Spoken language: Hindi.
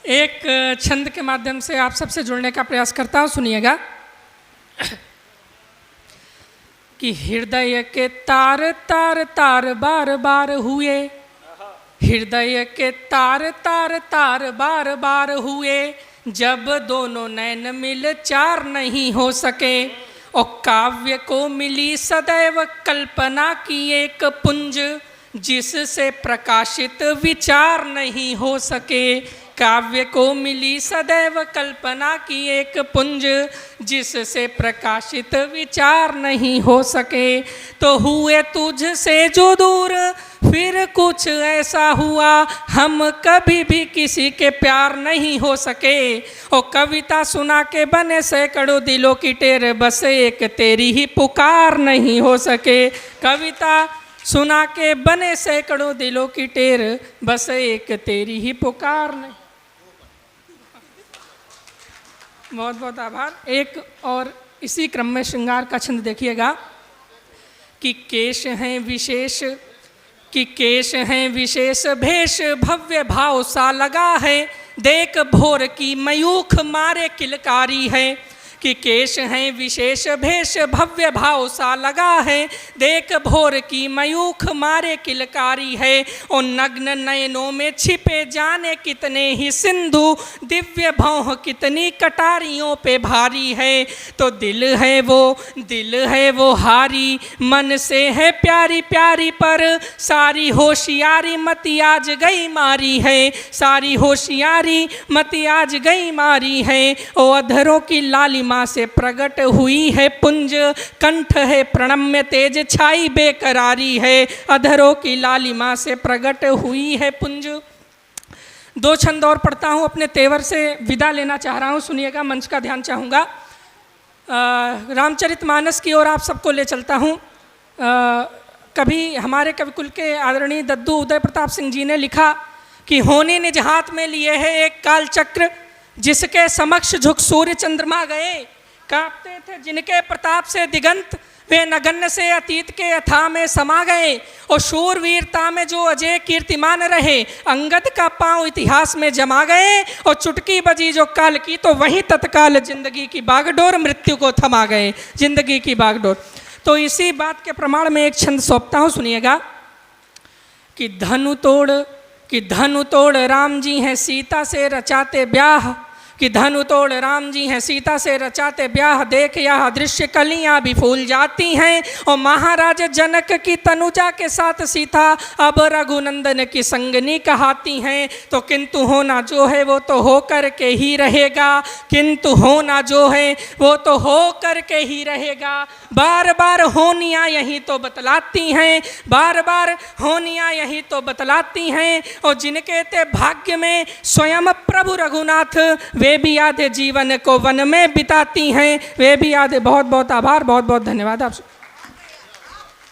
एक छंद के माध्यम से आप सबसे जुड़ने का प्रयास करता हूँ, सुनिएगा। कि हृदय के तार तार तार बार बार हुए, हृदय के तार तार तार बार बार हुए, जब दोनों नैन मिल चार नहीं हो सके। और काव्य को मिली सदैव कल्पना की एक पुंज, जिससे प्रकाशित विचार नहीं हो सके। काव्य को मिली सदैव कल्पना की एक पुंज, जिससे प्रकाशित विचार नहीं हो सके। तो हुए तुझसे जो दूर फिर कुछ ऐसा हुआ, हम कभी भी किसी के प्यार नहीं हो सके। और कविता सुना के बने सैकड़ों दिलों की टेर, बस एक तेरी ही पुकार नहीं हो सके। कविता सुना के बने सैकड़ों दिलों की टेर, बस एक तेरी ही पुकार नहीं। बहुत बहुत आभार। एक और इसी क्रम में श्रृंगार का छंद देखिएगा। कि केश हैं विशेष, कि केश हैं विशेष भेष, भव्य भाव सा लगा है, देख भोर की मयूख मारे किलकारी है। कि केश हैं विशेष भेष, भव्य भाव सा लगा है, देख भोर की मयूख मारे किलकारी है। और नग्न नयनों में छिपे जाने कितने ही सिंधु, दिव्य भौह कितनी कटारियों पे भारी है। तो दिल है वो हारी, मन से है प्यारी प्यारी, पर सारी होशियारी मती आज गई मारी है। सारी होशियारी मती आज गई मारी है। ओ अधरों की लालिमा से प्रकट हुई है पुंज, कंठ है प्रणम्य तेज छाई बेकरारी है। अधरों की लालिमा से प्रकट हुई है पुंज। दो छंद और पढ़ता हूँ, अपने तेवर से विदा लेना चाह रहा हूँ, सुनिएगा। मंच का ध्यान चाहूँगा। रामचरितमानस की ओर आप सबको ले चलता हूँ। कभी हमारे कविकुल के आदरणीय दद्दू उदय प्रताप सिंह जी ने लिखा कि होनी निज हाथ में लिए है एक काल चक्र, जिसके समक्ष झुक सूर्य चंद्रमा गए। कांपते थे जिनके प्रताप से दिगंत, वे नगण्य से अतीत के अथाह में समा गए। और शूरवीरता में जो अजय कीर्तिमान रहे, अंगद का पांव इतिहास में जमा गए। और चुटकी बजी जो काल की, तो वहीं तत्काल जिंदगी की बागडोर मृत्यु को थमा गए। जिंदगी की बागडोर। तो इसी बात के प्रमाण में एक छंद सौंपता हूँ, सुनिएगा। कि धनु तोड़ राम जी हैं सीता से रचाते ब्याह, कि धनु तोड़ राम जी हैं सीता से रचाते ब्याह, देख यह दृश्य कलियां भी फूल जाती हैं। और महाराज जनक की तनुजा के साथ सीता अब रघुनंदन की संगनी कहाती हैं। तो किंतु होना जो है वो तो हो करके ही रहेगा, किंतु होना जो है वो तो हो करके ही रहेगा। बार बार होनियाँ यही तो बतलाती हैं, बार बार होनियाँ यही तो बतलाती हैं। और जिनके ते भाग्य में स्वयं प्रभु रघुनाथ, वे भी आधे जीवन को वन में बिताती हैं, वे भी आधे। बहुत बहुत आभार, बहुत बहुत धन्यवाद आप